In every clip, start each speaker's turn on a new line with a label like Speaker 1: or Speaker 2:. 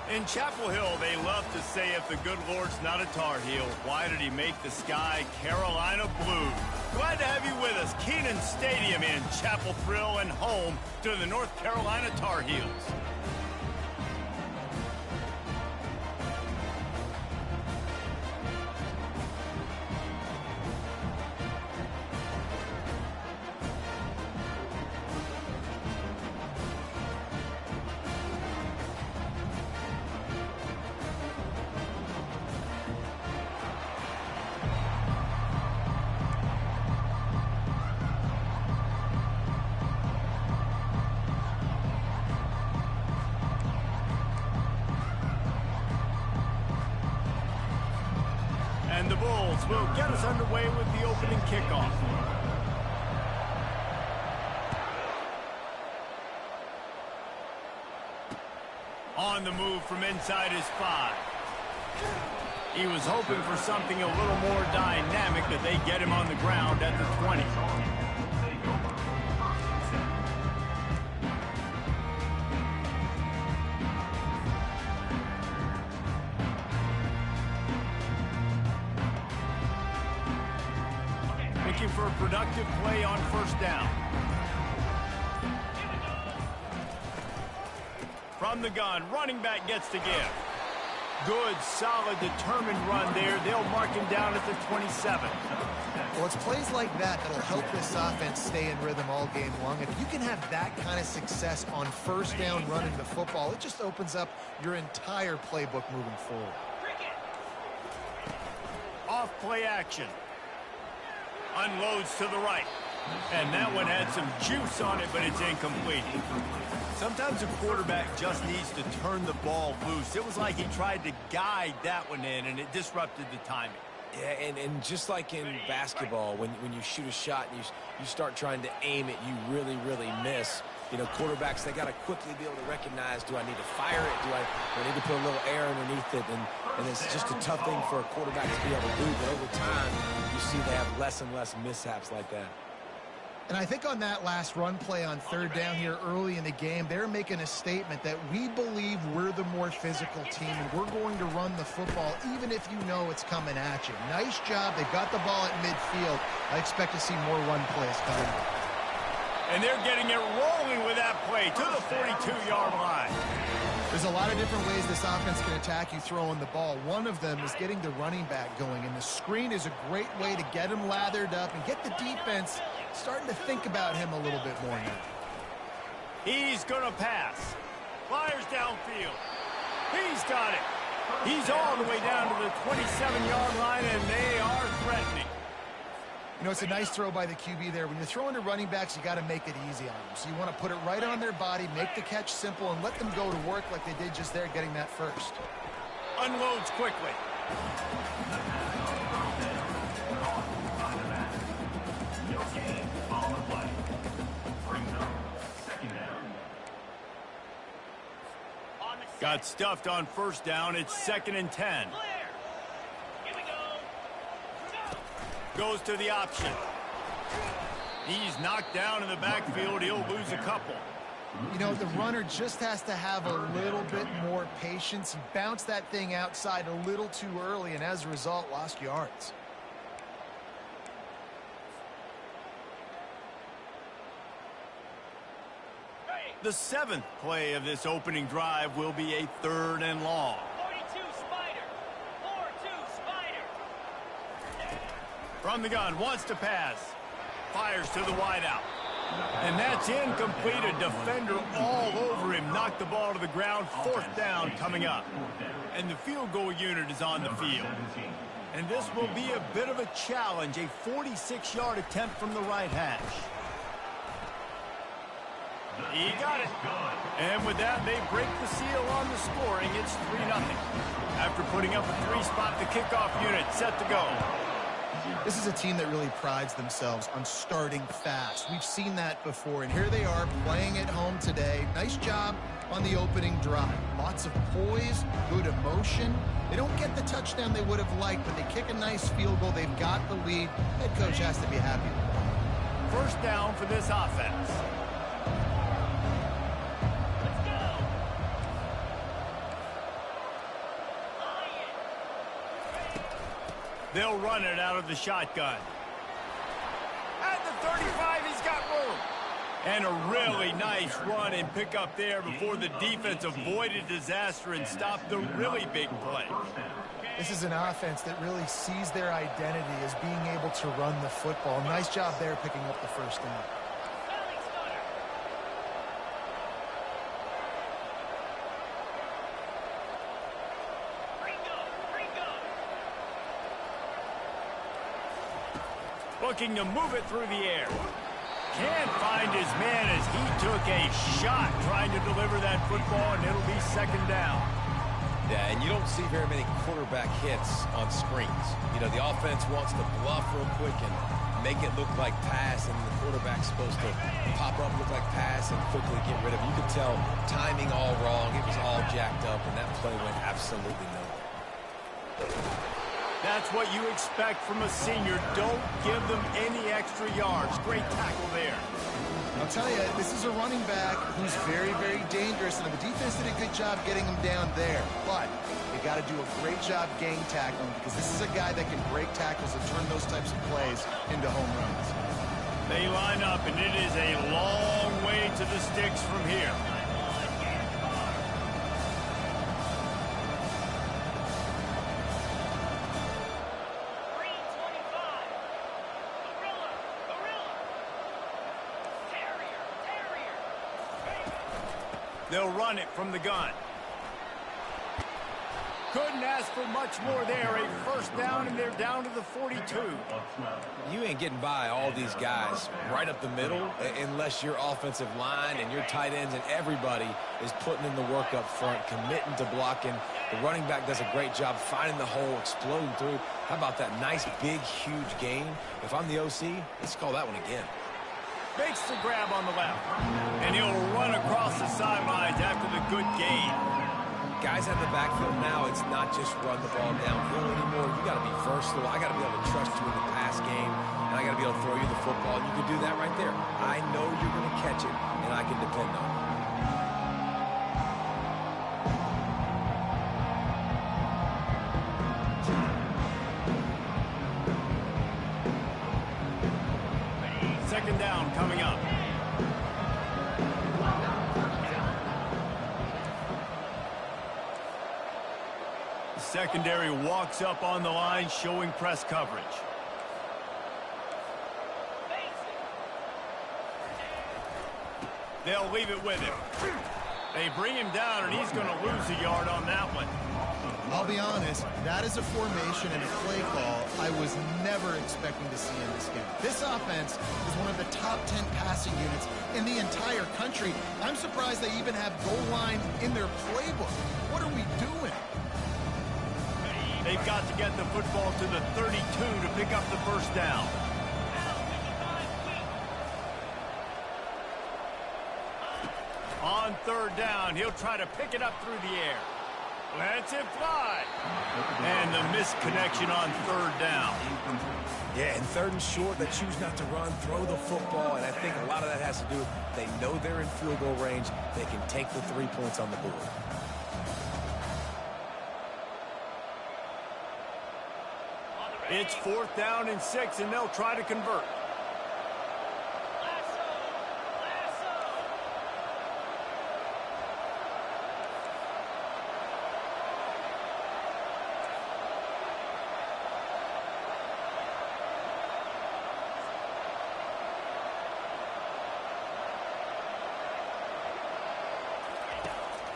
Speaker 1: In Chapel Hill, they love to say if the good Lord's not a Tar Heel, why did he make the sky Carolina blue? Glad to have you with us. Kenan Stadium in Chapel Thrill and home to the North Carolina Tar Heels. And the Bulls will get us underway with the opening kickoff. On the move from inside his 5. He was hoping for something a little more dynamic, but they get him on the ground at the 20. Looking for a productive play on first down. From the gun, running back gets to give. Good, solid, determined run there. They'll mark him down at the 27.
Speaker 2: Well, it's plays like that that'll help this offense stay in rhythm all game long. If you can have that kind of success on first down running the football, it just opens up your entire playbook moving forward.
Speaker 1: Off play action. Unloads to the right. And that one had some juice on it, but it's incomplete. Sometimes a quarterback just needs to turn the ball loose. It was like he tried to guide that one in, and it disrupted the timing.
Speaker 3: Yeah, and just like in basketball, when you shoot a shot and you start trying to aim it, you really miss. You know, quarterbacks, they got to quickly be able to recognize, do I need to fire it? Do I need to put a little air underneath it? And it's just a tough thing for a quarterback to be able to do. But over time, you see they have less and less mishaps like that.
Speaker 2: And I think on that last run play on third down here early in the game, they're making a statement that we believe we're the more physical team and we're going to run the football even if you know it's coming at you. Nice job. They've got the ball at midfield. I expect to see more run plays coming.
Speaker 1: And they're getting it rolling with that play to the 42-yard line.
Speaker 2: There's a lot of different ways this offense can attack you throwing the ball. One of them is getting the running back going, and the screen is a great way to get him lathered up and get the defense starting to think about him a little bit more now.
Speaker 1: He's going to pass. Fires downfield. He's got it. He's all the way down to the 27-yard line, and they are threatening.
Speaker 2: You know, it's a nice throw by the QB there. When you're throwing to running backs, you got to make it easy on them. So you want to put it right on their body, make the catch simple, and let them go to work like they did just there, getting that first.
Speaker 1: Unloads quickly. Got stuffed on first down. It's 2nd and 10. Goes to the option. He's knocked down in the backfield. He'll lose a couple.
Speaker 2: You know, the runner just has to have a little bit more patience. He bounced that thing outside a little too early, and as a result, lost yards.
Speaker 1: The 7th play of this opening drive will be a 3rd and long.
Speaker 4: 42 Spider. 4-2 Spider.
Speaker 1: From the gun, wants to pass. Fires to the wideout. And that's incomplete. A defender all over him. Knocked the ball to the ground. 4th down coming up. And the field goal unit is on the field. And this will be a bit of a challenge. A 46-yard attempt from the right hash. He got it. And with that, they break the seal on the scoring. It's 3-0. After putting up a 3-spot, the kickoff unit set to go.
Speaker 2: This is a team that really prides themselves on starting fast. We've seen that before, and here they are playing at home today. Nice job on the opening drive. Lots of poise, good emotion. They don't get the touchdown they would have liked, but they kick a nice field goal. They've got the lead. Head coach has to be happy with that.
Speaker 1: First down for this offense. They'll run it out of the shotgun. At the 35, he's got room. And a really nice run and pick up there before the defense avoided disaster and stopped the really big play.
Speaker 2: This is an offense that really sees their identity as being able to run the football. Nice job there picking up the first down.
Speaker 1: Looking to move it through the air. Can't find his man as he took a shot trying to deliver that football, and it'll be second down.
Speaker 3: Yeah, and you don't see very many quarterback hits on screens. You know, the offense wants to bluff real quick and make it look like pass, and the quarterback's supposed to pop up, look like pass, and quickly get rid of it. You could tell timing all wrong. It was all jacked up, and that play went absolutely nowhere.
Speaker 1: That's what you expect from a senior. Don't give them any extra yards. Great tackle there.
Speaker 2: I'll tell you, this is a running back who's very, very dangerous, and the defense did a good job getting him down there. But you got to do a great job gang tackling, because this is a guy that can break tackles and turn those types of plays into home runs.
Speaker 1: They line up, and it is a long way to the sticks from here. They'll run it from the gun. Couldn't ask for much more there. A first down, and they're down to the 42.
Speaker 3: You ain't getting by all these guys right up the middle unless your offensive line and your tight ends and everybody is putting in the work up front, committing to blocking. The running back does a great job finding the hole, exploding through. How about that nice, big, huge gain? If I'm the OC, let's call that one again.
Speaker 1: Makes the grab on the left. And he'll run across the sidelines after the good gain.
Speaker 3: Guys in the backfield now, it's not just run the ball downhill anymore. You got to be versatile. I got to be able to trust you in the pass game, and I got to be able to throw you the football. And you can do that right there. I know you're going to catch it, and I can depend on it.
Speaker 1: Second down coming up. The secondary walks up on the line, showing press coverage. They'll leave it with him. They bring him down, and he's going to lose a yard on that one.
Speaker 2: I'll be honest, that is a formation and a play call I was never expecting to see in this game. This offense is one of the top 10 passing units in the entire country. I'm surprised they even have goal line in their playbook. What are we doing?
Speaker 1: They've got to get the football to the 32 to pick up the first down. On third down, he'll try to pick it up through the air. Lets it fly. And the misconnection on third down.
Speaker 3: Yeah, and third and short, they choose not to run, throw the football, and I think a lot of that has to do with they know they're in field goal range. They can take the 3 points on the board.
Speaker 1: It's fourth down and 6, and they'll try to convert.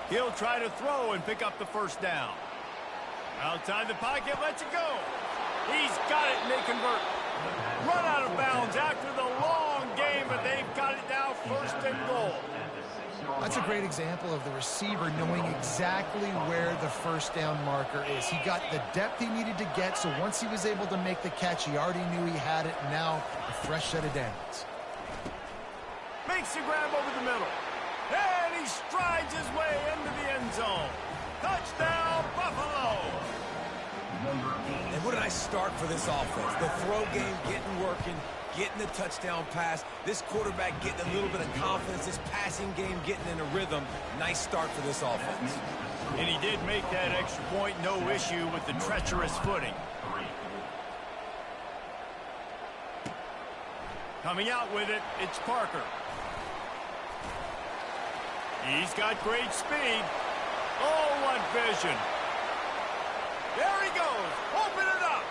Speaker 1: He'll try to throw and pick up the first down. Outside the pocket, lets it go. He's got it, and they convert. Run out of bounds after the long game, but they've got it now first and goal.
Speaker 2: That's a great example of the receiver knowing exactly where the first down marker is. He got the depth he needed to get, so once he was able to make the catch, he already knew he had it. Now, a fresh set of downs.
Speaker 1: Makes the grab over the middle. And he strides his way into the end zone. Touchdown, Buffalo!
Speaker 3: And what a nice start for this offense. The throw game getting working, getting the touchdown pass. This quarterback getting a little bit of confidence. This passing game getting in a rhythm. Nice start for this offense.
Speaker 1: And he did make that extra point. No issue with the treacherous footing. Coming out with it, it's Parker. He's got great speed. Oh, what vision. There he goes. Open it up.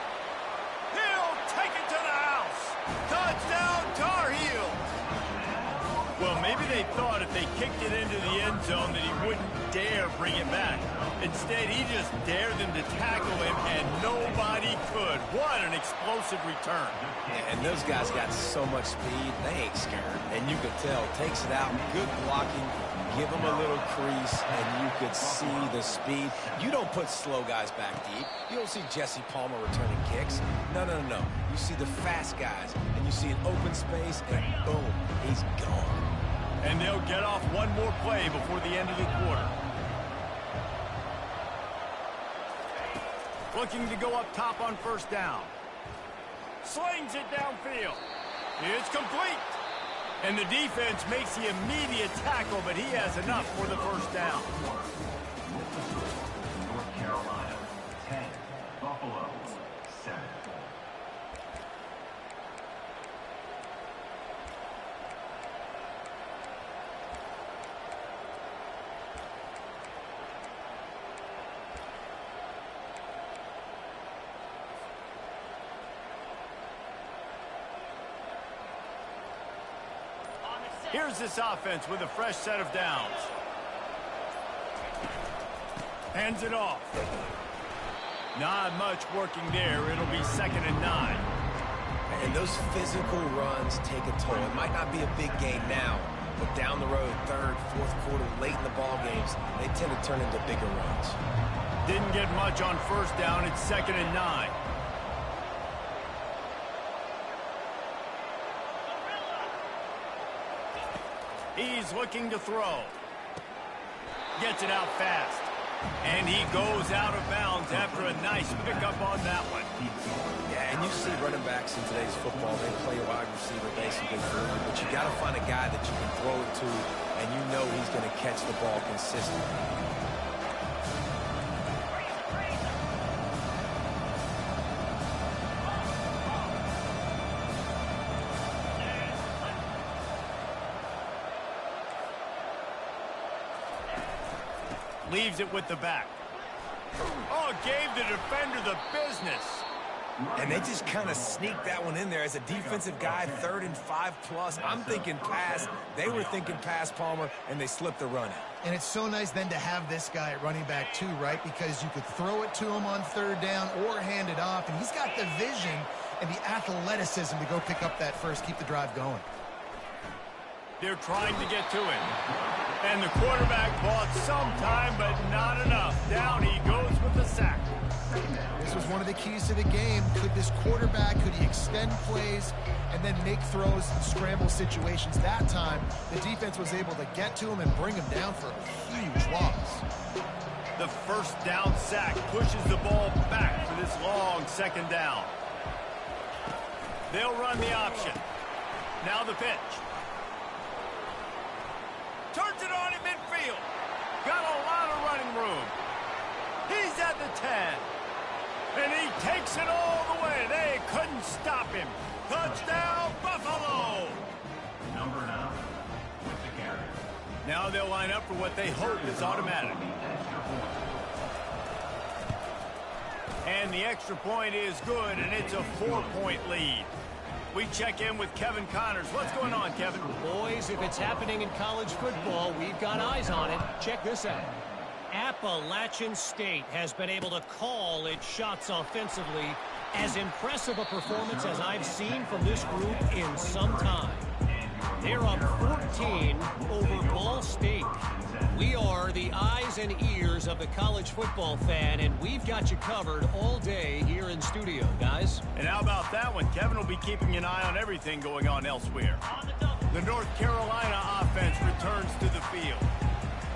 Speaker 1: He'll take it to the house. Touchdown, Tar Heels. Well, maybe they thought if they kicked it into the end zone that he wouldn't dare bring it back. Instead, he just dared them to tackle him, and nobody could. What an explosive return.
Speaker 3: Yeah, and those guys got so much speed, they ain't scared. And you could tell, takes it out, good blocking, give them a little crease, and you could see the speed. You don't put slow guys back deep. You don't see Jesse Palmer returning kicks. No, no, no, no. You see the fast guys, and you see an open space, and boom, he's gone.
Speaker 1: And they'll get off one more play before the end of the quarter. Looking to go up top on first down. Slings it downfield. It's complete. And the defense makes the immediate tackle, but he has enough for the first down.
Speaker 5: North Carolina, 10. Buffalo, 7.
Speaker 1: Here's this offense with a fresh set of downs. Hands it off. Not much working there. It'll be 2nd and 9.
Speaker 3: And those physical runs take a toll. It might not be a big game now, but down the road, 3rd, 4th quarter, late in the ball games, they tend to turn into bigger runs.
Speaker 1: Didn't get much on first down. It's 2nd and 9. He's looking to throw. Gets it out fast. And he goes out of bounds after a nice pickup on that one.
Speaker 3: Yeah, and you see running backs in today's football, they play a wide receiver basically for you, but you got to find a guy that you can throw it to, and you know he's going to catch the ball consistently.
Speaker 1: Leaves it with the back. Oh, gave the defender the business.
Speaker 3: And they just kind of sneaked that one in there as a defensive guy, 3rd and 5+. I'm thinking pass. They were thinking pass, Palmer, and they slipped the run out.
Speaker 2: And it's so nice then to have this guy at running back too, right? Because you could throw it to him on 3rd down or hand it off, and he's got the vision and the athleticism to go pick up that first, keep the drive going.
Speaker 1: They're trying to get to him. And the quarterback bought some time, but not enough. Down he goes with the sack.
Speaker 2: This was one of the keys to the game. Could this quarterback, could he extend plays and then make throws in scramble situations? That time, the defense was able to get to him and bring him down for a huge loss.
Speaker 1: The first down sack pushes the ball back for this long 2nd down. They'll run the option. Now the pitch. Turns it on in midfield. Got a lot of running room. He's at the 10. And he takes it all the way. They couldn't stop him. Touchdown, Buffalo!
Speaker 5: Number 9, with the carry.
Speaker 1: Now they'll line up for what they hope is automatic. And the extra point is good, and it's a 4-point lead. We check in with Kevin Connors. What's going on, Kevin?
Speaker 6: Boys, if it's happening in college football, we've got eyes on it. Check this out. Appalachian State has been able to call its shots offensively. As impressive a performance as I've seen from this group in some time. They're up 14 over Ball State. We are the eyes and ears of the college football fan, and we've got you covered all day here in studio, guys.
Speaker 1: And how about that one? Kevin will be keeping an eye on everything going on elsewhere. The North Carolina offense returns to the field.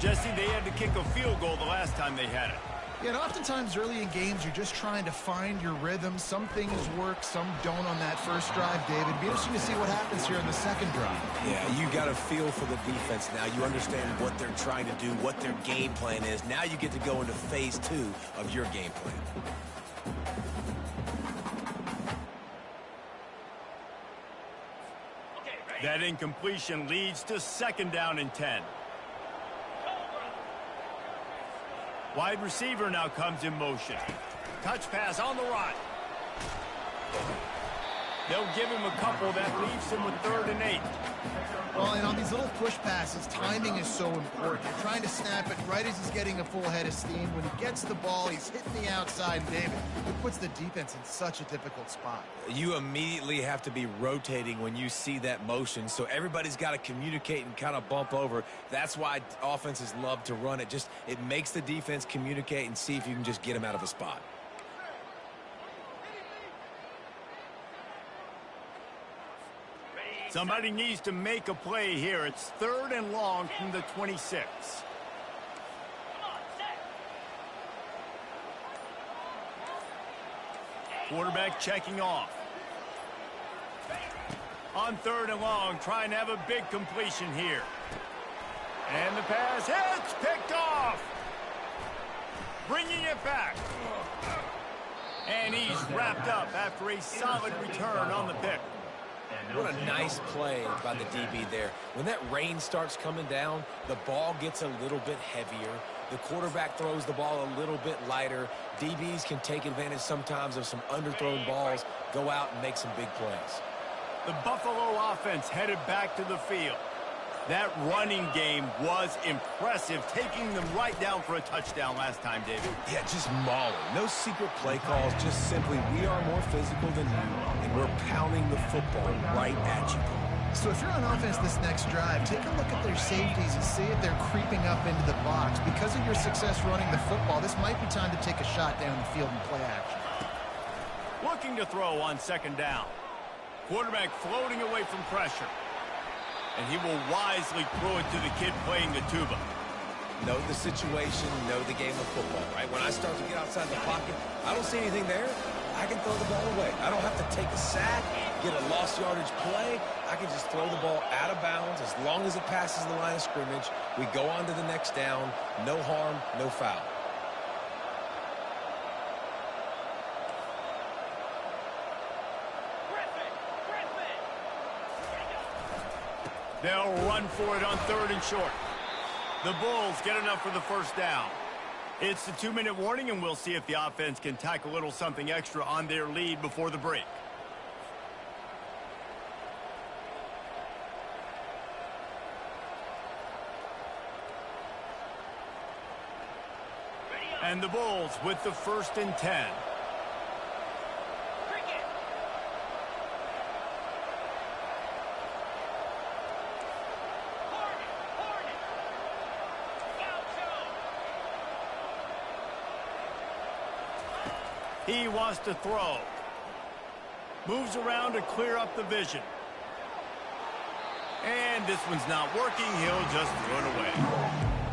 Speaker 1: Jesse, they had to kick a field goal the last time they had it.
Speaker 2: Yeah, and oftentimes early in games, you're just trying to find your rhythm. Some things work, some don't on that first drive, David. It'd be interesting to see what happens here in the second drive.
Speaker 3: Yeah, you got a feel for the defense now. You understand what they're trying to do, what their game plan is. Now you get to go into phase 2 of your game plan.
Speaker 1: That incompletion leads to 2nd down and 10. Wide receiver now comes in motion. Touch pass on the right. They'll give him a couple. That leaves him with 3rd and 8.
Speaker 2: Well, and on these little push passes, timing is so important. You're trying to snap it right as he's getting a full head of steam. When he gets the ball, he's hitting the outside. And David, it puts the defense in such a difficult spot.
Speaker 3: You immediately have to be rotating when you see that motion, so everybody's got to communicate and kind of bump over. That's why offenses love to run it. It makes the defense communicate and see if you can just get him out of a spot.
Speaker 1: Somebody needs to make a play here. It's 3rd and long from the 26. Quarterback checking off. On 3rd and long, trying to have a big completion here. And the pass hits, picked off. Bringing it back. And he's wrapped up after a solid return on the pick.
Speaker 3: What a nice play by the DB there. When that rain starts coming down, the ball gets a little bit heavier. The quarterback throws the ball a little bit lighter. DBs can take advantage sometimes of some underthrown balls, go out and make some big plays.
Speaker 1: The Buffalo offense headed back to the field. That running game was impressive, taking them right down for a touchdown last time, David.
Speaker 3: Yeah, just mauling. No secret play calls, just simply we are more physical than you, and we're pounding the football right at you.
Speaker 2: So if you're on offense this next drive, take a look at their safeties and see if they're creeping up into the box. Because of your success running the football, this might be time to take a shot down the field and play action.
Speaker 1: Looking to throw on 2nd down. Quarterback floating away from pressure. And he will wisely throw it to the kid playing the tuba.
Speaker 3: Know the situation, know the game of football, right? When I start to get outside the pocket, I don't see anything there. I can throw the ball away. I don't have to take a sack, get a lost yardage play. I can just throw the ball out of bounds as long as it passes the line of scrimmage. We go on to the next down. No harm, no foul.
Speaker 1: They'll run for it on 3rd and short. The Bulls get enough for the 1st down. It's the 2-minute warning, and we'll see if the offense can tack a little something extra on their lead before the break. And the Bulls with the 1st and 10. He wants to throw. Moves around to clear up the vision. And this one's not working. He'll just throw it away.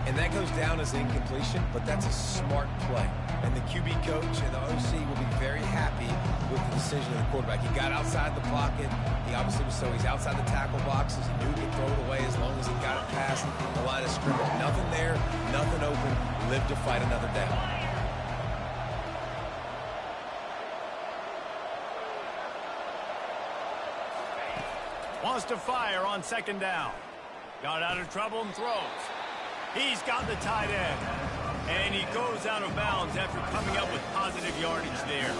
Speaker 3: And that goes down as incompletion, but that's a smart play. And the QB coach and the OC will be very happy with the decision of the quarterback. He got outside the pocket. He obviously was he's outside the tackle boxes. He knew he could throw it away as long as he got it past the line of scrimmage. Nothing there, nothing open. Live to fight another down.
Speaker 1: Wants to fire on 2nd down. Got out of trouble and throws. He's got the tight end. And he goes out of bounds after coming up with positive yardage there.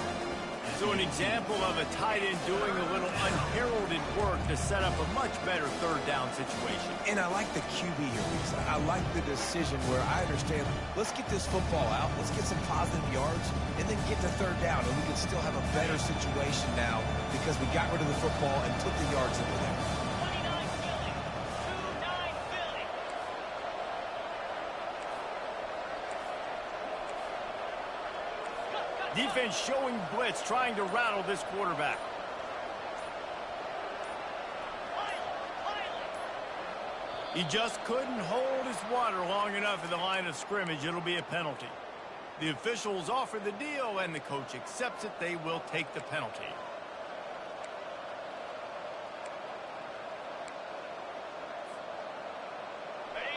Speaker 1: So an example of a tight end doing a little unheralded work to set up a much better 3rd down situation.
Speaker 3: And I like the QB here, Lisa. I like the decision where I understand, let's get this football out, let's get some positive yards, and then get to 3rd down, and we can still have a better situation now because we got rid of the football and took the yards that were there.
Speaker 4: 29 Philly. 2-9 Philly.
Speaker 1: Defense showing blitz, trying to rattle this quarterback. He just couldn't hold his water long enough at the line of scrimmage. It'll be a penalty. The officials offer the deal, and the coach accepts it. They will take the penalty.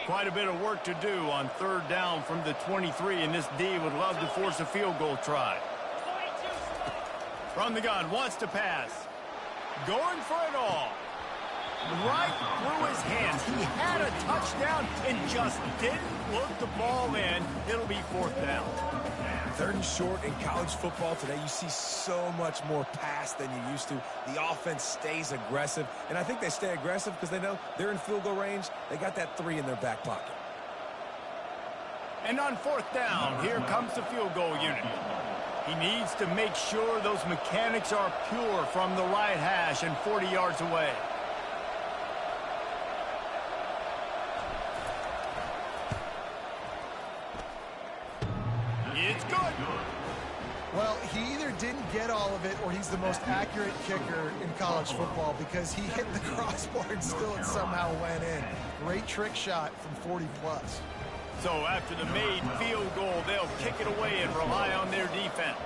Speaker 1: Quite a bit of work to do on 3rd down from the 23, and this D would love to force a field goal try. From the gun, wants to pass. Going for it all. right through his hands. He had a touchdown and just didn't look the ball in. It'll be 4th down.
Speaker 3: 3rd and short in college football today. You see so much more pass than you used to. The offense stays aggressive, and I think they stay aggressive because they know they're in field goal range. They got that 3 in their back pocket.
Speaker 1: And on 4th down, here comes the field goal unit. He needs to make sure those mechanics are pure from the right hash and 40 yards away. It's good.
Speaker 2: Well, he either didn't get all of it or he's the most accurate kicker in college football because he hit the crossbar and still it somehow went in. Great trick shot from 40 plus.
Speaker 1: So after the made field goal, they'll kick it away and rely on their defense.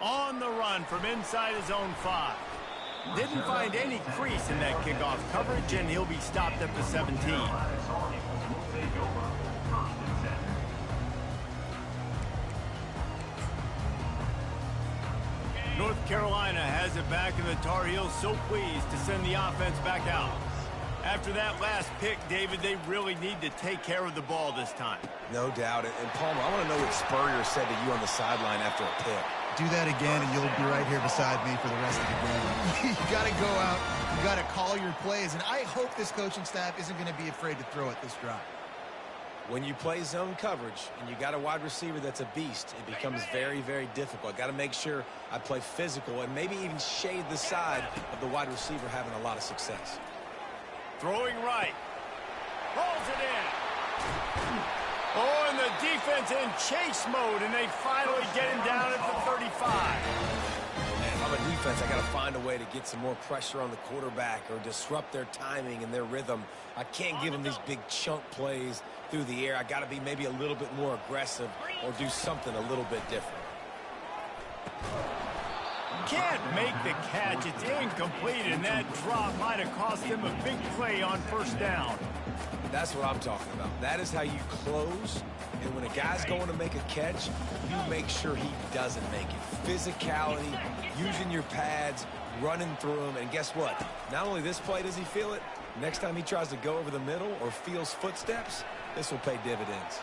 Speaker 1: On the run from inside his own 5. Didn't find any crease in that kickoff coverage, and he'll be stopped at the 17. North Carolina has it back, and the Tar Heels so pleased to send the offense back out. After that last pick, David, they really need to take care of the ball this time.
Speaker 3: No doubt. And Palmer, I want to know what Spurrier said to you on the sideline after a pick.
Speaker 2: Do that again, and you'll be right here beside me for the rest of the game. You got to go out. You got to call your plays, and I hope this coaching staff isn't going to be afraid to throw it this drive.
Speaker 3: When you play zone coverage and you got a wide receiver that's a beast, it becomes very, very difficult. Got to make sure I play physical and maybe even shade the side of the wide receiver having a lot of success.
Speaker 1: Throwing right. Rolls it in. Oh, and the defense in chase mode, and they finally get him down at the 35.
Speaker 3: Man, if I'm a defense, I got to find a way to get some more pressure on the quarterback or disrupt their timing and their rhythm. I can't give them these big chunk plays through the air. I got to be maybe a little bit more aggressive or do something a little bit different.
Speaker 1: Can't make the catch. It's incomplete, and that drop might have cost him a big play on 1st down.
Speaker 3: That's what I'm talking about. That is how you close. And when a guy's going to make a catch, you make sure he doesn't make it. Physicality, using your pads, running through them. And guess what? Not only this play does he feel it, next time he tries to go over the middle or feels footsteps, this will pay dividends.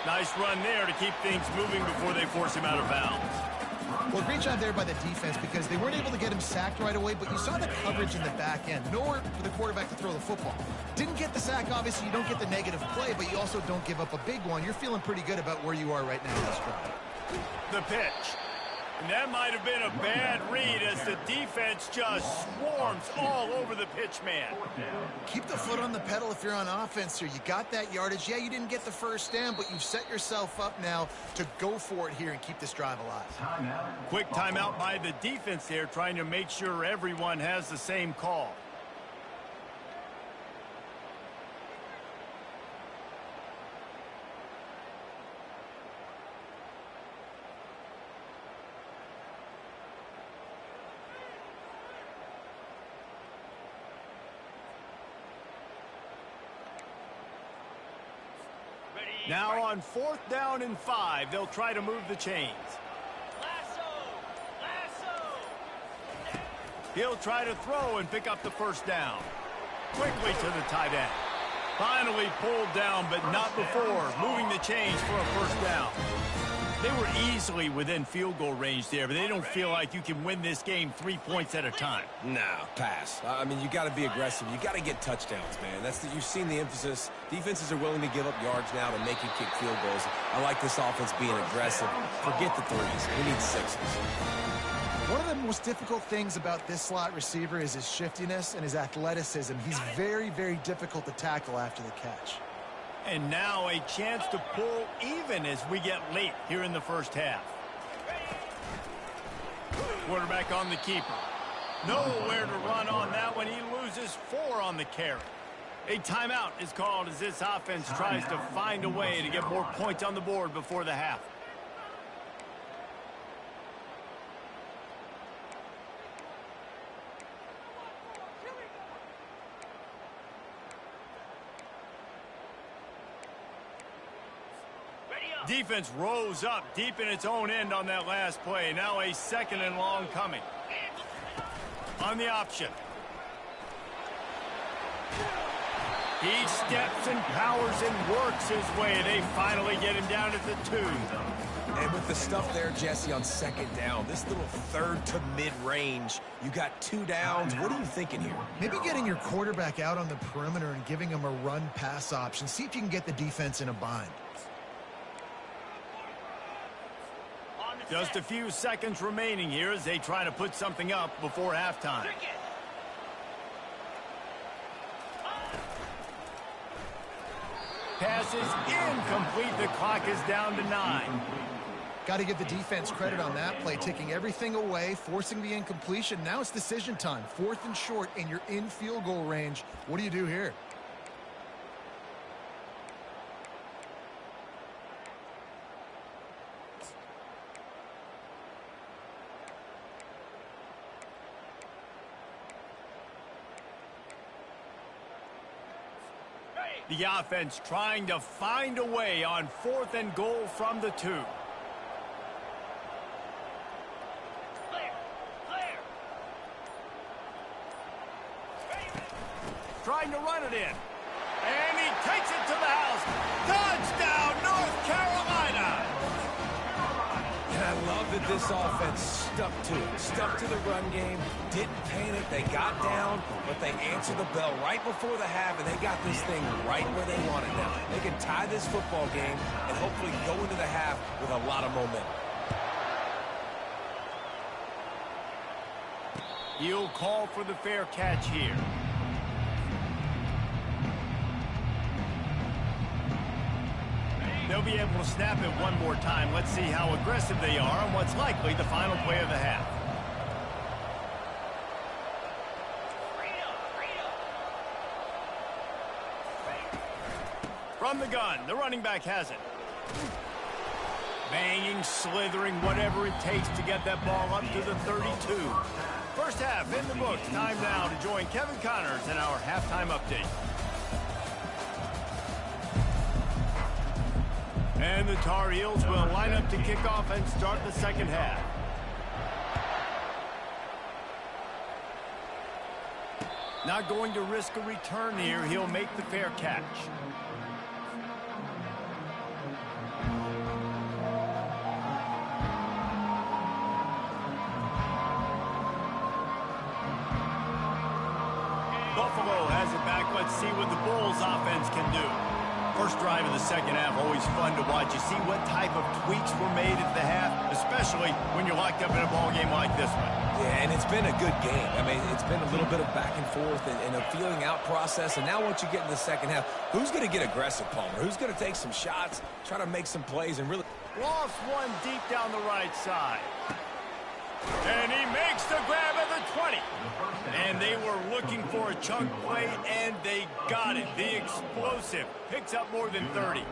Speaker 1: Nice run there to keep things moving before they force him out of bounds.
Speaker 2: Well, great job there by the defense because they weren't able to get him sacked right away, but you saw the coverage in the back end. Nowhere for the quarterback to throw the football. Didn't get the sack, obviously. You don't get the negative play, but you also don't give up a big one. You're feeling pretty good about where you are right now in this drive.
Speaker 1: The pitch. And that might have been a bad read as the defense just swarms all over the pitch man.
Speaker 2: Keep the foot on the pedal if you're on offense here. You got that yardage. Yeah, you didn't get the 1st down, but you've set yourself up now to go for it here and keep this drive alive.
Speaker 1: Quick timeout by the defense there, trying to make sure everyone has the same call. Now on 4th down and 5, they'll try to move the chains.
Speaker 4: Lasso!
Speaker 1: He'll try to throw and pick up the 1st down. Quickly to the tight end. Finally pulled down, but not before moving the chains for a 1st down. They were easily within field goal range there, but they don't feel like you can win this game 3 points at a time.
Speaker 3: No, pass. I mean, you got to be aggressive. You got to get touchdowns, man. You've seen the emphasis. Defenses are willing to give up yards now to make you kick field goals. I like this offense being aggressive. Forget the 3s. We need 6s.
Speaker 2: One of the most difficult things about this slot receiver is his shiftiness and his athleticism. He's very, very difficult to tackle after the catch.
Speaker 1: And now a chance to pull even as we get late here in the 1st half. Quarterback on the keeper. Nowhere to run on that one. He loses 4 on the carry. A timeout is called as this offense tries to find a way to get more points on the board before the half.
Speaker 4: Ready
Speaker 1: Defense rose up deep in its own end on that last play. Now a 2nd and long coming. On the option. He steps and powers and works his way. They finally get him down at the 2.
Speaker 3: And with the stuff there, Jesse, on 2nd down, this little 3rd to mid-range, you got 2 downs. What are you thinking here?
Speaker 2: Maybe getting your quarterback out on the perimeter and giving him a run-pass option. See if you can get the defense in a bind.
Speaker 1: Just a few seconds remaining here as they try to put something up before halftime. Pass is incomplete. The clock is down to 9.
Speaker 2: Got to give the defense credit on that play, taking everything away, forcing the incompletion. Now it's decision time. 4th and short, and you're in field goal range. What do you do here?
Speaker 1: The offense trying to find a way on 4th and goal from the 2. Trying to run it in. And he takes it to the house. Touchdown, North Carolina!
Speaker 3: And I love that this offense stuck to the run game, didn't panic, they got down, but they answered the bell right before the half, and they got this thing right where they want it now. They can tie this football game and hopefully go into the half with a lot of momentum.
Speaker 1: He'll call for the fair catch here. They'll be able to snap it one more time. Let's see how aggressive they are on what's likely the final play of the half. From the gun, the running back has it. Banging, slithering, whatever it takes to get that ball up to the 32. First half in the books. Time now to join Kevin Connors in our halftime update. And the Tar Heels will line up to kick off and start the 2nd half. Not going to risk a return here. He'll make the fair catch. Buffalo has it back. Let's see what the Bulls offense can do. First drive of the 2nd half, always fun to watch. You see what type of tweaks were made at the half, especially when you're locked up in a ball game like this one.
Speaker 3: Yeah, and it's been a good game. I mean, it's been a little bit of back and forth and a feeling out process. And now once you get in the 2nd half, who's going to get aggressive, Palmer? Who's going to take some shots, try to make some plays, and really...
Speaker 1: Lost one deep down the right side. And he makes the grab at the 20. And they were looking for a chunk play, and they got it. The explosive picks up more than 30.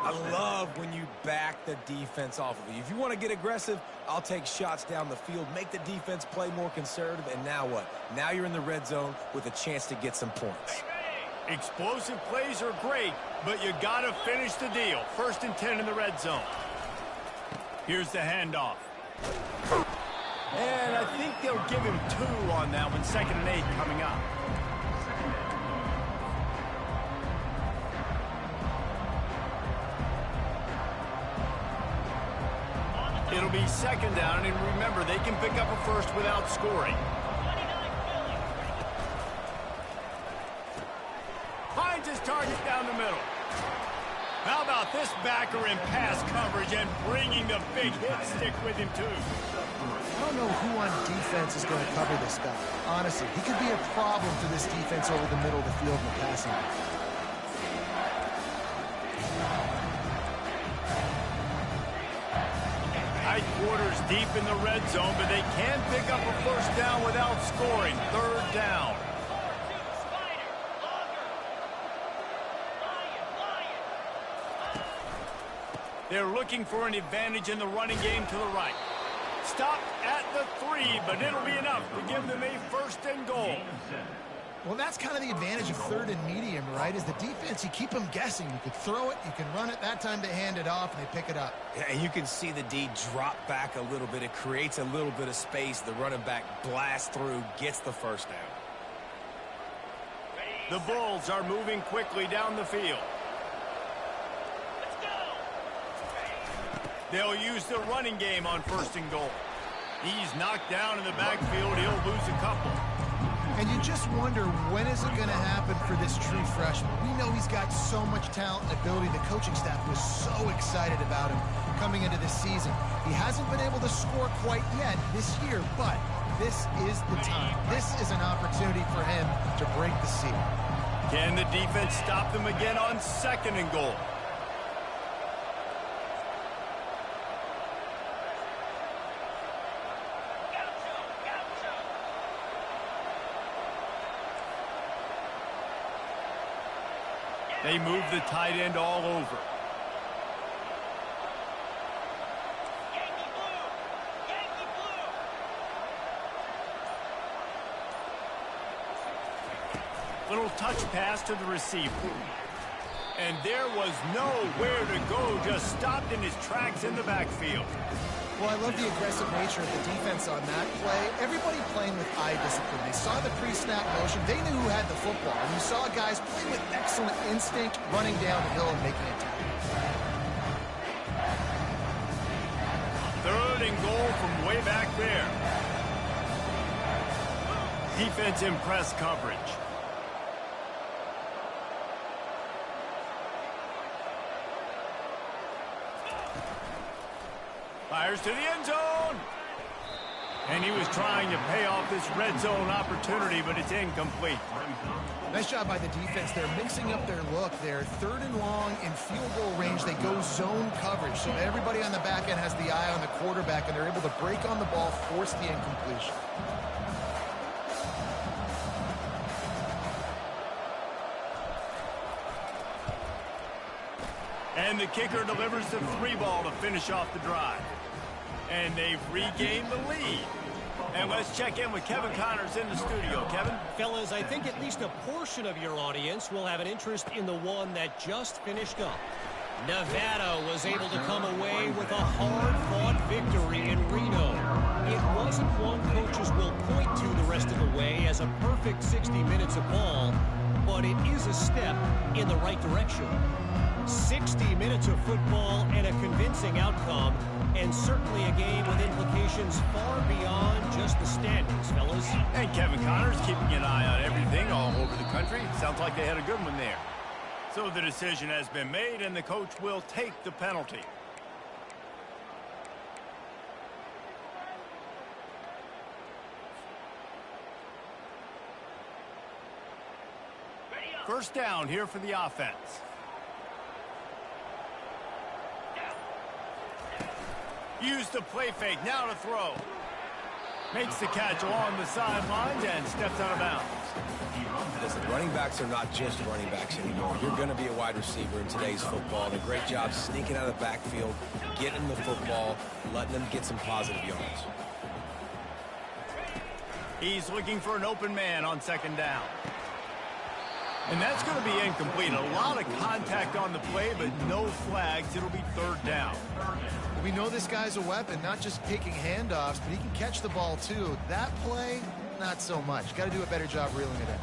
Speaker 3: I love when you back the defense off of you. If you want to get aggressive, I'll take shots down the field, make the defense play more conservative, and now what? Now you're in the red zone with a chance to get some points.
Speaker 1: Explosive plays are great, but you got to finish the deal. 1st and 10 in the red zone. Here's the handoff. And I think they'll give him 2 on that one. 2nd and 8 coming up. It'll be 2nd down, and remember, they can pick up a first without scoring. Finds his target down the middle. How about this backer in pass coverage and bringing the big hit stick with him, too?
Speaker 2: I don't know who on defense is going to cover this guy. Honestly, he could be a problem for this defense over the middle of the field in the passing game.
Speaker 1: Tight quarters deep in the red zone, but they can pick up a first down without scoring. 3rd down. They're looking for an advantage in the running game to the right. Stop at the 3, but it'll be enough to give them a 1st and goal.
Speaker 2: Well, that's kind of the advantage of third and medium, right? Is the defense, you keep them guessing. You could throw it, you can run it. That time they hand it off, and they pick it up.
Speaker 3: Yeah, and you can see the D drop back a little bit. It creates a little bit of space. The running back blasts through, gets the first down.
Speaker 1: The Bulls are moving quickly down the field.
Speaker 4: Let's go.
Speaker 1: They'll use the running game on 1st and goal. He's knocked down in the backfield. He'll lose a couple.
Speaker 2: And you just wonder, when is it going to happen for this true freshman? We know he's got so much talent and ability. The coaching staff was so excited about him coming into this season. He hasn't been able to score quite yet this year, but this is the time. This is an opportunity for him to break the seal.
Speaker 1: Can the defense stop them again on 2nd and goal? They move the tight end all over.
Speaker 4: Yankee blue. Yankee blue.
Speaker 1: Little touch pass to the receiver. And there was nowhere to go, just stopped in his tracks in the backfield.
Speaker 2: Well, I love the aggressive nature of the defense on that play. Everybody playing with eye discipline. They saw the pre-snap motion. They knew who had the football. And you saw guys play with excellent instinct, running down the hill and making a tackle.
Speaker 1: 3rd and goal from way back there. Defense in press coverage. Fires to the end zone. And he was trying to pay off this red zone opportunity, but it's incomplete.
Speaker 2: Nice job by the defense. They're mixing up their look. They're 3rd and long in field goal range. They go zone coverage. So everybody on the back end has the eye on the quarterback, and they're able to break on the ball, force the incompletion.
Speaker 1: And the kicker delivers the 3-ball to finish off the drive. And they've regained the lead. And let's check in with Kevin Connors in the studio. Kevin?
Speaker 6: Fellas, I think at least a portion of your audience will have an interest in the one that just finished up. Nevada was able to come away with a hard-fought victory in Reno. It wasn't one coaches will point to the rest of the way as a perfect 60 minutes of ball, but it is a step in the right direction. 60 minutes of football and a convincing outcome, and certainly a game with implications far beyond just the standings, fellas.
Speaker 1: And Kevin Connors keeping an eye on everything all over the country. Sounds like they had a good one there. So the decision has been made, and the coach will take the penalty. First down here for the offense. Use the play fake, now to throw. Makes the catch along the sidelines and steps out of bounds.
Speaker 3: Listen, running backs are not just running backs anymore. You're going to be a wide receiver in today's football. And a great job sneaking out of the backfield, getting the football, letting them get some positive yards.
Speaker 1: He's looking for an open man on 2nd down. And that's going to be incomplete. A lot of contact on the play, but no flags. It'll be 3rd down.
Speaker 2: We know this guy's a weapon, not just taking handoffs, but he can catch the ball too. That play, not so much. Got to do a better job reeling it in.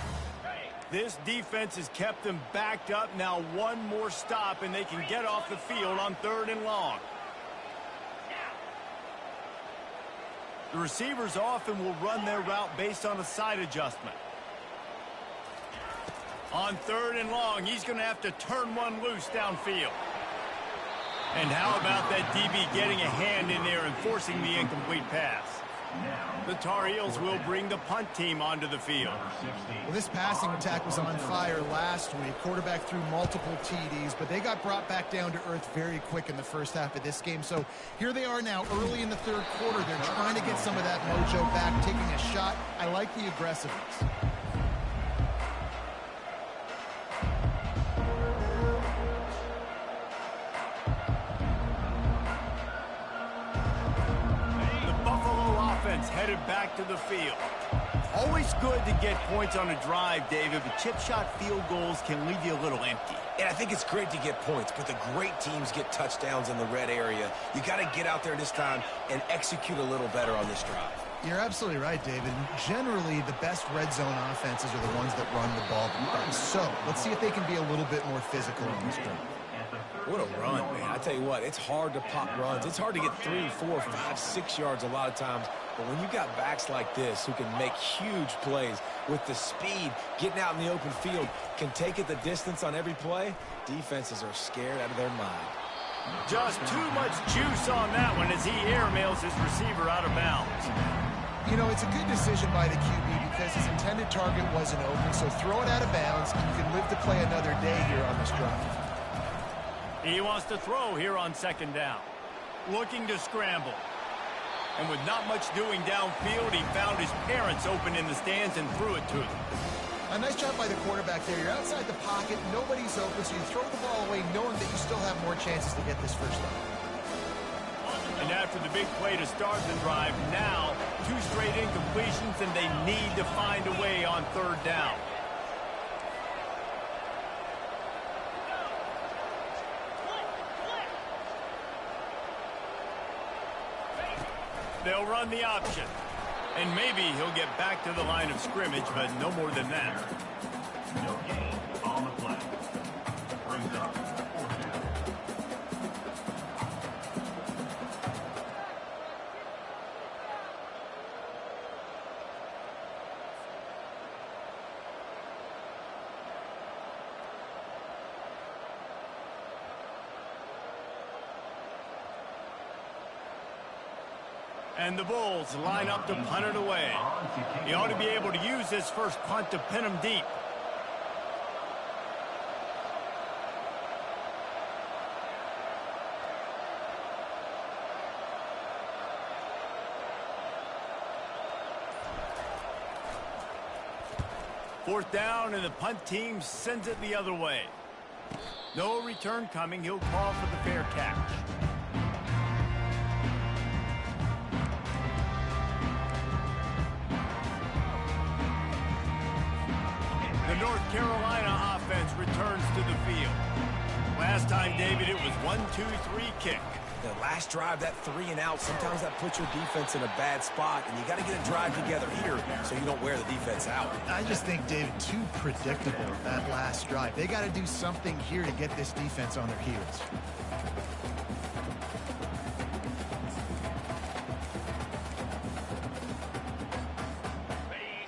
Speaker 1: This defense has kept them backed up. Now one more stop, and they can get off the field on 3rd and long. The receivers often will run their route based on a side adjustment. On 3rd and long, he's going to have to turn one loose downfield. And how about that DB getting a hand in there and forcing the incomplete pass? The Tar Heels will bring the punt team onto the field.
Speaker 2: Well, this passing attack was on fire last week. Quarterback threw multiple TDs, but they got brought back down to earth very quick in the first half of this game. So here they are now early in the 3rd quarter. They're trying to get some of that mojo back, taking a shot. I like the aggressiveness.
Speaker 1: Headed back to the field. Always good to get points on a drive, David, but chip shot field goals can leave you a little empty.
Speaker 3: And I think it's great to get points, but the great teams get touchdowns in the red area. You got to get out there this time and execute a little better on this drive.
Speaker 2: You're absolutely right, David. Generally, the best red zone offenses are the ones that run the ball the most. So let's see if they can be a little bit more physical on this drive.
Speaker 3: What a run, man. I tell you what, it's hard to pop runs. It's hard to get 3, 4, 5, 6 yards a lot of times. But when you got backs like this who can make huge plays with the speed, getting out in the open field, can take it the distance on every play, defenses are scared out of their mind.
Speaker 1: Just too much juice on that one as he airmails his receiver out of bounds.
Speaker 2: You know, it's a good decision by the QB because his intended target wasn't open, so throw it out of bounds, and you can live to play another day here on this drive.
Speaker 1: He wants to throw here on second down. Looking to scramble. And with not much doing downfield, he found his parents open in the stands and threw it to them.
Speaker 2: A nice job by the quarterback there. You're outside the pocket, nobody's open, so you throw the ball away knowing that you still have more chances to get this first down.
Speaker 1: And after the big play to start the drive, now 2 straight incompletions, and they need to find a way on third down. They'll run the option. And maybe he'll get back to the line of scrimmage, but no more than that.
Speaker 5: No gain on the play. Brings up 4th down.
Speaker 1: And the Bulls line up to punt it away. He ought to be able to use this first punt to pin him deep. Fourth down, and the punt team sends it the other way. No return coming. He'll call for the fair catch. The North Carolina offense returns to the field. Last time, David, it was 1-2-3 kick.
Speaker 3: The last drive, that 3 and out, sometimes that puts your defense in a bad spot, and you got to get a drive together here so you don't wear the defense out.
Speaker 2: I just think, David, too predictable, that last drive. They got to do something here to get this defense on their heels.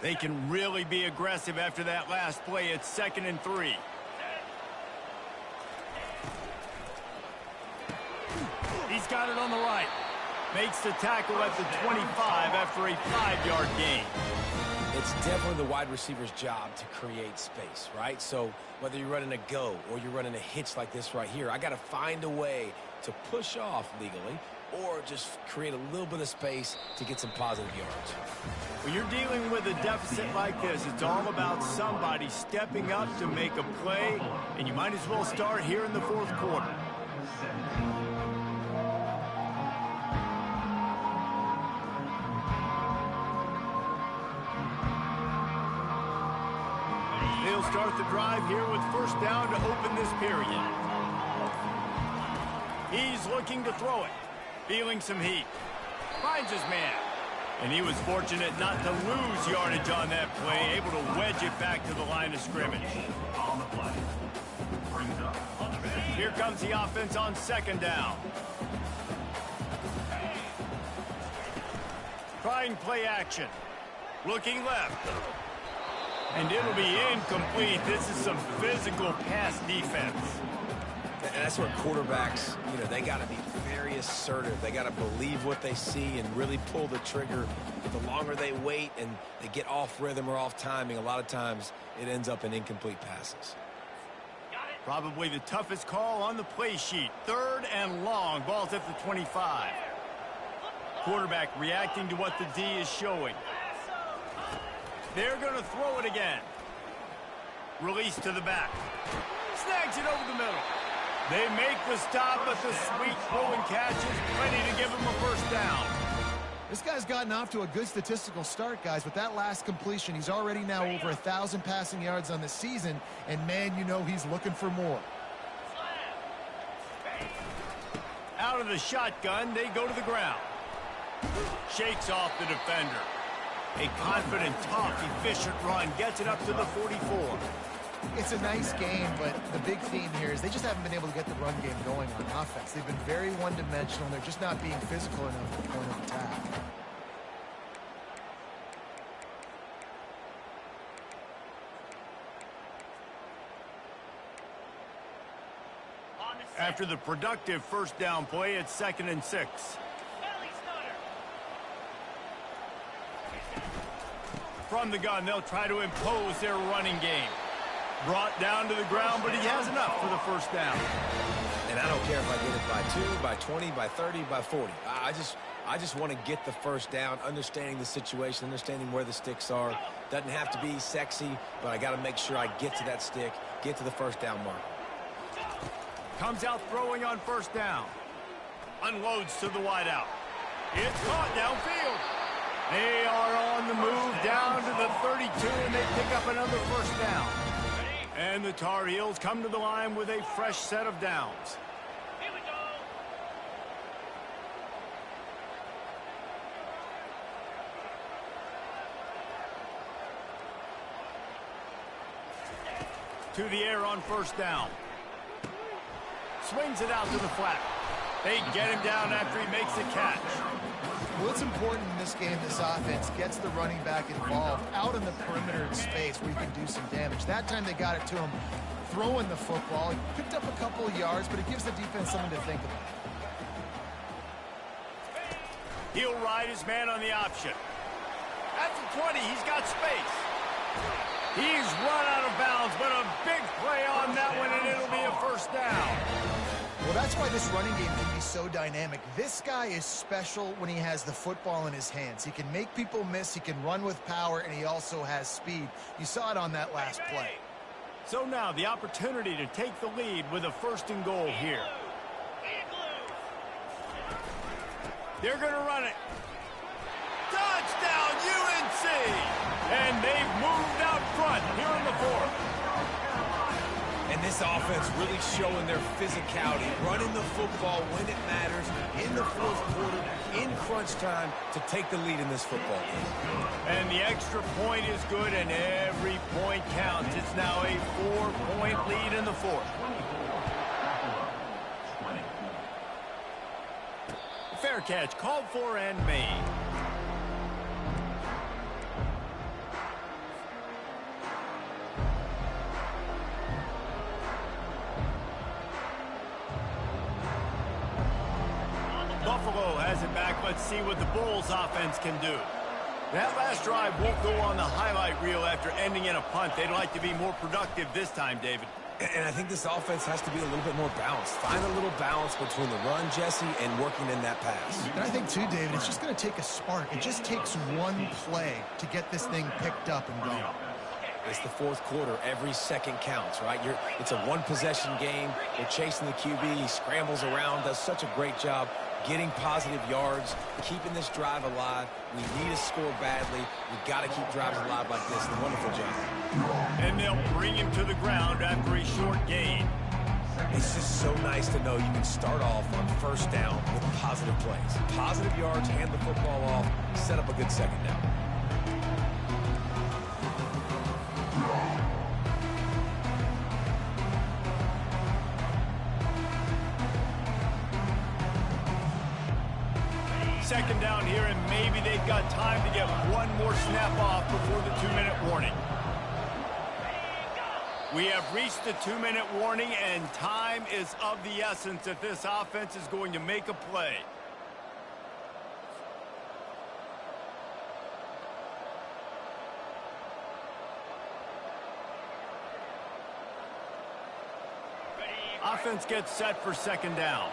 Speaker 1: They can really be aggressive after that last play. It's 2nd and 3. He's got it on the right. Makes the tackle at the 25 after a 5-yard gain.
Speaker 3: It's definitely the wide receiver's job to create space, right? So whether you're running a go or you're running a hitch like this right here, I got to find a way to push off legally or just create a little bit of space to get some positive yards.
Speaker 1: When you're dealing with a deficit like this, it's all about somebody stepping up to make a play, and you might as well start here in the 4th quarter. They'll start the drive here with first down to open this period. He's looking to throw it. Feeling some heat. Finds his man. And he was fortunate not to lose yardage on that play, able to wedge it back to the line of scrimmage.
Speaker 5: On the play. Brings up.
Speaker 1: Here comes the offense on 2nd down. Trying play action. Looking left. And it'll be incomplete. This is some physical pass defense.
Speaker 3: And that's where quarterbacks, they got to be very assertive. They got to believe what they see and really pull the trigger. The longer they wait and they get off rhythm or off timing, a lot of times it ends up in incomplete passes.
Speaker 1: Probably the toughest call on the play sheet. 3rd and long. Ball's at the 25. Quarterback reacting to what the D is showing. They're going to throw it again. Release to the back. Snags it over the middle. They make the stop, but the sweet throw and catch is plenty to give them a first down.
Speaker 2: This guy's gotten off to a good statistical start, guys. With that last completion, he's already now over 1,000 passing yards on the season, and man, you know he's looking for more.
Speaker 1: Out of the shotgun, they go to the ground. Shakes off the defender. A confident, tough, efficient run gets it up to the 44.
Speaker 2: It's a nice game, but the big theme here is they just haven't been able to get the run game going on offense. They've been very one-dimensional, and they're just not being physical enough at the point of attack.
Speaker 1: After the productive first down play, it's 2nd and 6. From the gun, they'll try to impose their running game. Brought down to the ground, but he has enough for the first down.
Speaker 3: And I don't care if I get it by 2, by 20, by 30, by 40. I just want to get the first down, understanding the situation, understanding where the sticks are. Doesn't have to be sexy, but I got to make sure I get to that stick, get to the first down mark.
Speaker 1: Comes out throwing on first down. Unloads to the wideout. It's caught downfield. They are on the move down to the 32, and they pick up another first down. And the Tar Heels come to the line with a fresh set of downs.
Speaker 4: Here we go.
Speaker 1: To the air on first down. Swings it out to the flat. They get him down after he makes the catch.
Speaker 2: Well, it's important in this game, this offense gets the running back involved out in the perimeter space where you can do some damage. That time they got it to him throwing the football. He picked up a couple of yards, but it gives the defense something to think about.
Speaker 1: He'll ride his man on the option. At the 20, he's got space. He's run out of bounds, but a big play on that one, and it'll be a first down.
Speaker 2: Well, that's why this running game can be so dynamic. This guy is special when he has the football in his hands. He can make people miss, he can run with power, and he also has speed. You saw it on that last play.
Speaker 1: So now the opportunity to take the lead with a 1st and goal here. They're going to run it. Touchdown, UNC! And they've moved out front here in the 4th.
Speaker 3: And this offense really showing their physicality, running the football when it matters, in the 4th quarter, in crunch time, to take the lead in this football game.
Speaker 1: And the extra point is good, and every point counts. It's now a 4-point lead in the 4th. Fair catch, called for and made. Buffalo has it back. Let's see what the Bulls offense can do. That last drive won't go on the highlight reel after ending in a punt. They'd like to be more productive this time, David.
Speaker 3: And I think this offense has to be a little bit more balanced. Find a little balance between the run, Jesse, and working in that pass.
Speaker 2: And I think, too, David, it's just going to take a spark. It just takes one play to get this thing picked up and going.
Speaker 3: It's the 4th quarter. Every second counts, right? It's a one-possession game. They're chasing the QB. He scrambles around, does such a great job getting positive yards, keeping this drive alive. We need to score badly. We've got to keep drives alive like this. A wonderful job.
Speaker 1: And they'll bring him to the ground after a short gain.
Speaker 3: It's just so nice to know you can start off on first down with positive plays. Positive yards, hand the football off, set up a good second down.
Speaker 1: Second down here, and maybe they've got time to get one more snap off before the 2-minute warning. We have reached the 2-minute warning, and time is of the essence if this offense is going to make a play. Offense gets set for second down.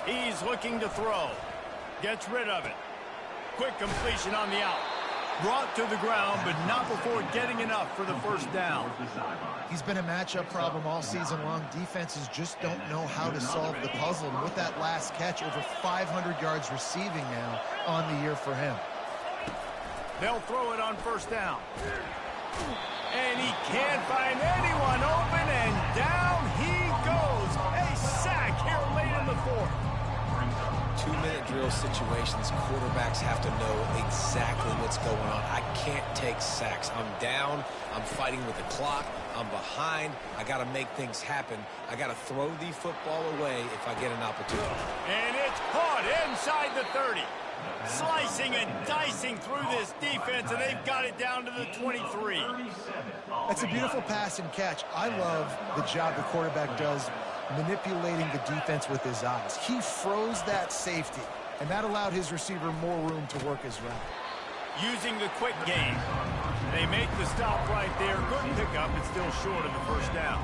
Speaker 1: He's looking to throw. Gets rid of it. Quick completion on the out. Brought to the ground, but not before getting enough for the first down.
Speaker 2: He's been a matchup problem all season long. Defenses just don't know how to solve the puzzle. And with that last catch, over 500 yards receiving now on the year for him.
Speaker 1: They'll throw it on first down. And he can't find anyone open, and down he goes. A sack here late in the fourth.
Speaker 3: 2-minute drill situations, quarterbacks have to know exactly what's going on. I can't take sacks. I'm down. I'm fighting with the clock. I'm behind. I got to make things happen. I got to throw the football away if I get an opportunity.
Speaker 1: And it's caught inside the 30. Slicing and dicing through this defense, and they've got it down to the 23.
Speaker 2: That's a beautiful pass and catch. I love the job the quarterback does manipulating the defense with his eyes. He froze that safety, and that allowed his receiver more room to work his route.
Speaker 1: Using the quick game. They make the stop right there. Good pickup, but still short of the first down.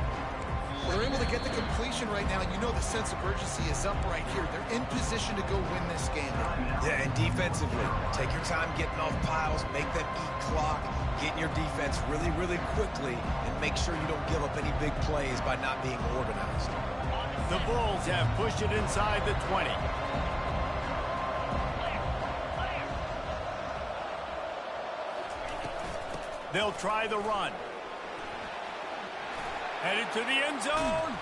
Speaker 2: Well, they're able to get the completion right now. You know the sense of urgency is up right here. They're in position to go win this game.
Speaker 3: Yeah, and defensively, take your time getting off piles, make them eat clock, get in your defense really, really quickly, and make sure you don't give up any big plays by not being organized.
Speaker 1: The Bulls have pushed it inside the 20. They'll try the run. Headed to the end zone.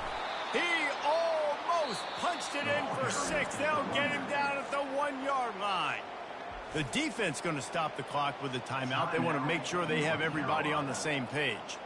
Speaker 1: He almost punched it in for 6. They'll get him down at the 1-yard line. The defense going to stop the clock with a timeout. They want to make sure they have everybody on the same page.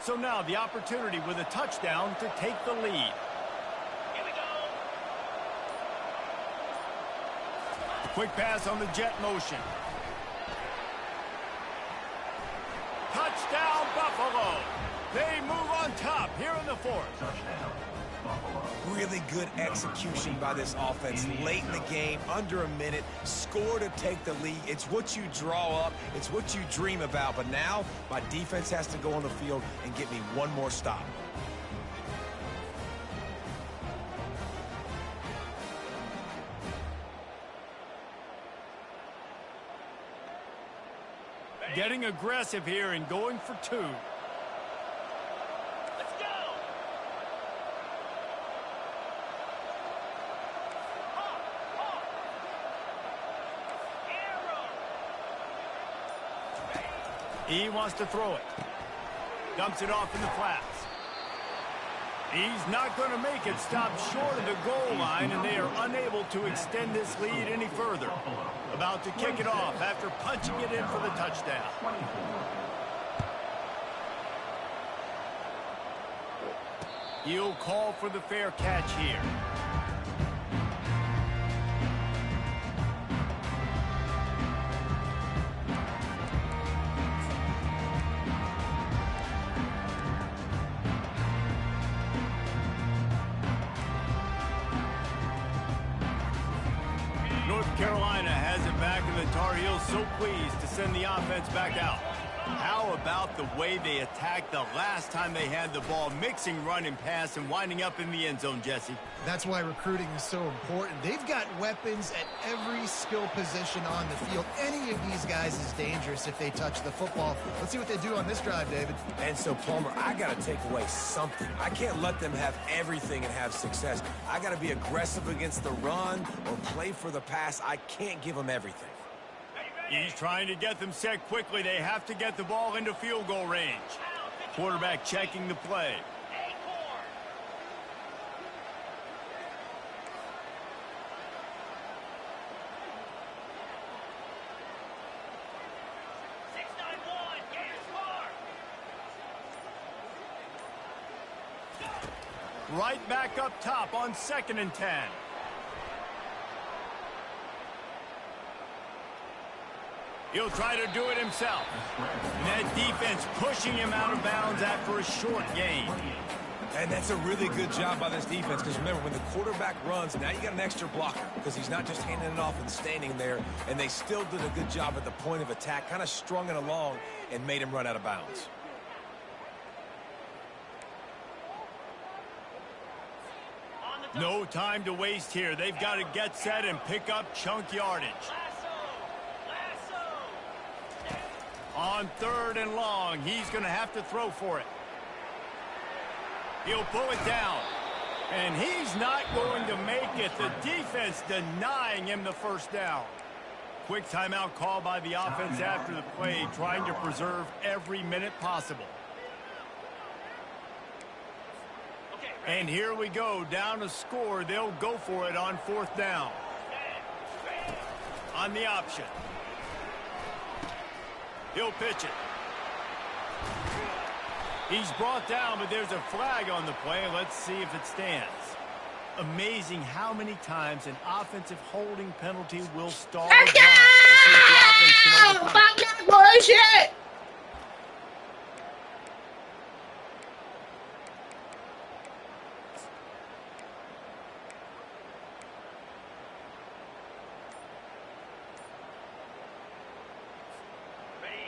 Speaker 1: So now the opportunity with a touchdown to take the lead.
Speaker 4: Here we go.
Speaker 1: Quick pass on the jet motion. Touchdown, Buffalo. They move on top here in the fourth.
Speaker 3: Really good execution by this offense late in the game, under a minute, score to take the lead. It's what you draw up, it's what you dream about, but now my defense has to go on the field and get me one more stop.
Speaker 1: Getting aggressive here and going for 2.
Speaker 4: Let's go.
Speaker 1: He wants to throw it. Dumps it off in the flats. He's not going to make it. Stop short of the goal line, and they are unable to extend this lead any further. About to kick it off after punching it in for the touchdown. He'll call for the fair catch here. North Carolina has it back, and the Tar Heels so pleased to send the offense back out. How about the way they attacked the last time they had the ball, mixing run and pass and winding up in the end zone, Jesse?
Speaker 2: That's why recruiting is so important. They've got weapons at every skill position on the field. Any of these guys is dangerous if they touch the football. Let's see what they do on this drive, David.
Speaker 3: And so, Palmer, I got to take away something. I can't let them have everything and have success. I got to be aggressive against the run or play for the pass. I can't give them everything.
Speaker 1: He's trying to get them set quickly. They have to get the ball into field goal range. Quarterback checking the play. Right back up top on 2nd and 10. He'll try to do it himself. And that defense pushing him out of bounds after a short gain.
Speaker 3: And that's a really good job by this defense, because remember, when the quarterback runs, now you got an extra blocker, because he's not just handing it off and standing there, and they still did a good job at the point of attack, kind of strung it along and made him run out of bounds.
Speaker 1: No time to waste here. They've got to get set and pick up chunk yardage. On 3rd and long, he's going to have to throw for it. He'll pull it down. And he's not going to make it. The defense denying him the first down. Quick timeout call by the offense after the play, trying to preserve every minute possible. And here we go, down a score. They'll go for it on 4th down. On the option. He'll pitch it. He's brought down, but there's a flag on the play. Let's see if it stands. Amazing how many times an offensive holding penalty will stall the drive.
Speaker 7: Fuck that bullshit!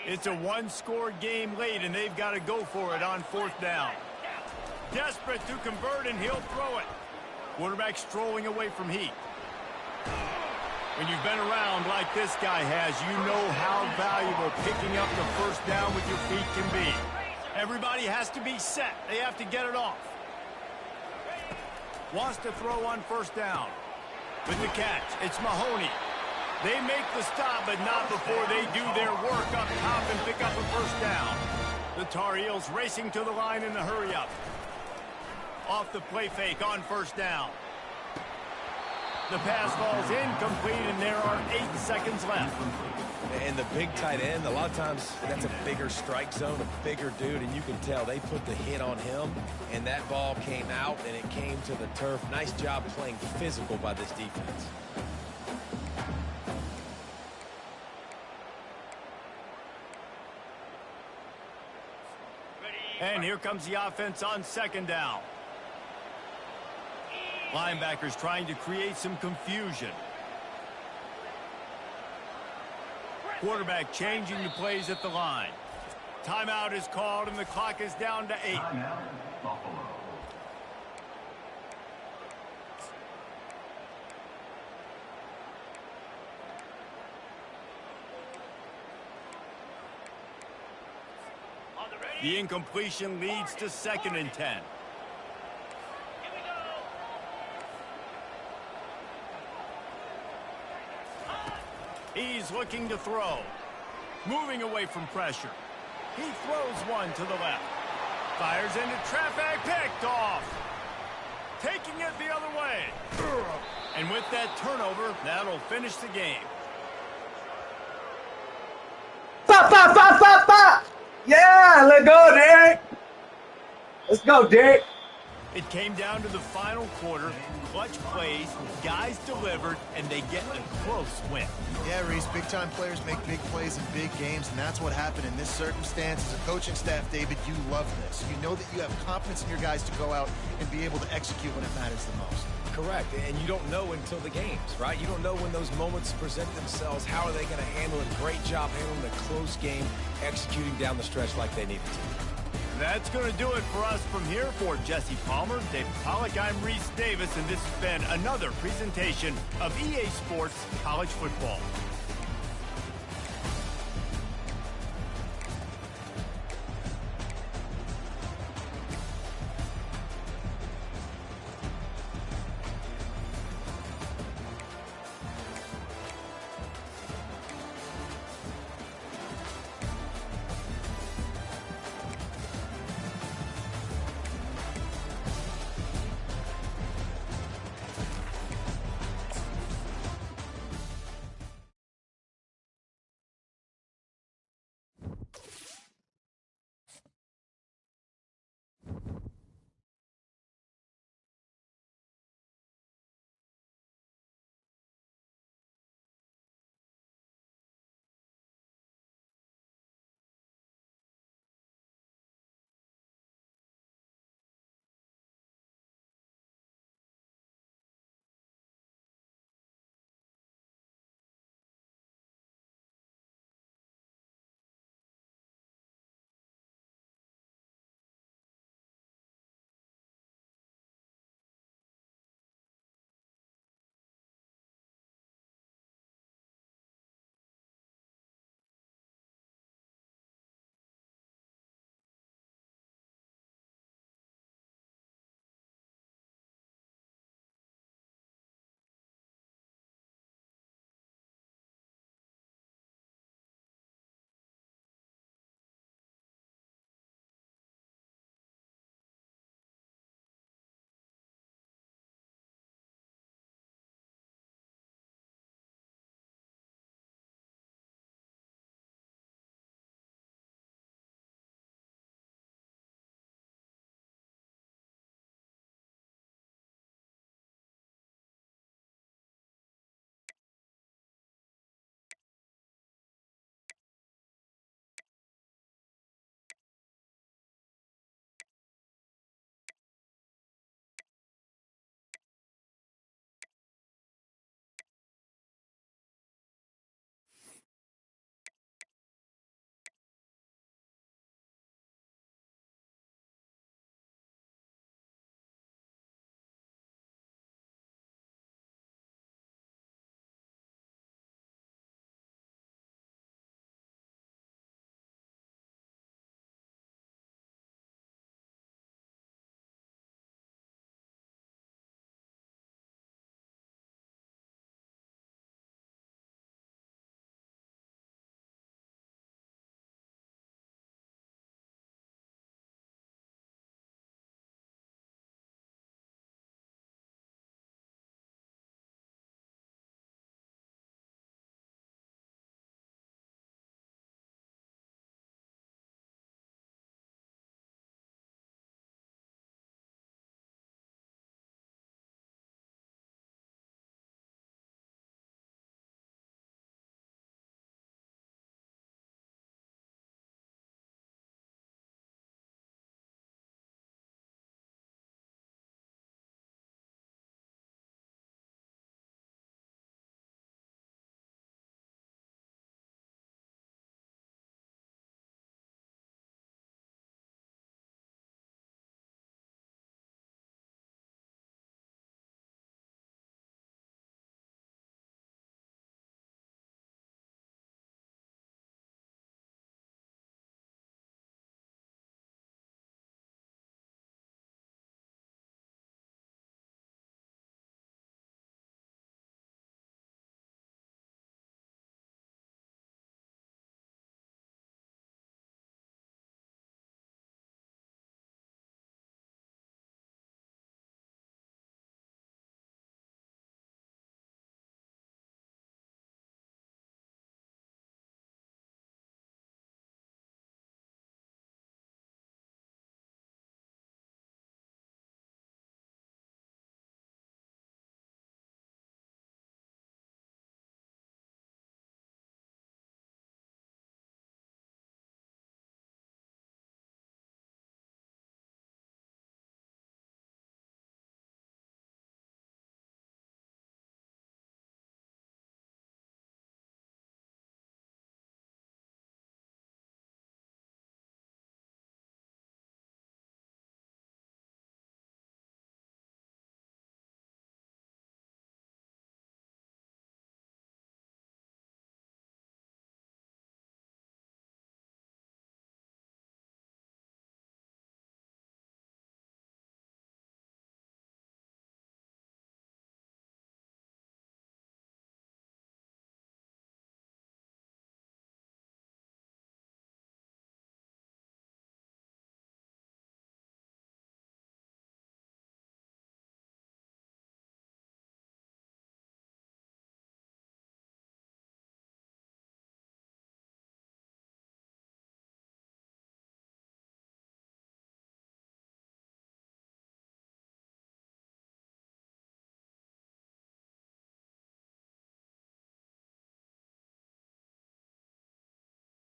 Speaker 1: It's a one-score game late, and they've got to go for it on 4th down. Desperate to convert, and he'll throw it. Quarterback strolling away from heat. When you've been around like this guy has, you know how valuable picking up the first down with your feet can be. Everybody has to be set. They have to get it off. Wants to throw on 1st down. With the catch, it's Mahoney. They make the stop, but not before they do their work up top and pick up a 1st down. The Tar Heels racing to the line in the hurry-up. Off the play fake on 1st down. The pass falls incomplete, and there are 8 seconds left.
Speaker 3: And the big tight end, a lot of times that's a bigger strike zone, a bigger dude, and you can tell they put the hit on him, and that ball came out, and it came to the turf. Nice job playing physical by this defense.
Speaker 1: And here comes the offense on 2nd down. Linebackers trying to create some confusion. Quarterback changing the plays at the line. Timeout is called, and the clock is down to 8.
Speaker 5: Timeout, Buffalo.
Speaker 1: The incompletion leads to 2nd and 10. He's looking to throw. Moving away from pressure. He throws one to the left. Fires into traffic, picked off. Taking it the other way. And with that turnover, that'll finish the game.
Speaker 7: Pop, pop, pop, pop, pop! Yeah, let's go, Derek. Let's go, Derek.
Speaker 1: It came down to the final quarter. Clutch plays, guys delivered, and they get a close win.
Speaker 2: Yeah, Reese, big-time players make big plays in big games, and that's what happened in this circumstance. As a coaching staff, David, you love this. You know that you have confidence in your guys to go out and be able to execute when it matters the most.
Speaker 3: Correct, and you don't know until the games, right? You don't know when those moments present themselves. How are they going to handle it? Great job handling a close game, executing down the stretch like they needed to.
Speaker 1: That's going to do it for us from here. For Jesse Palmer, David Pollack, I'm Reese Davis, and this has been another presentation of EA Sports College Football.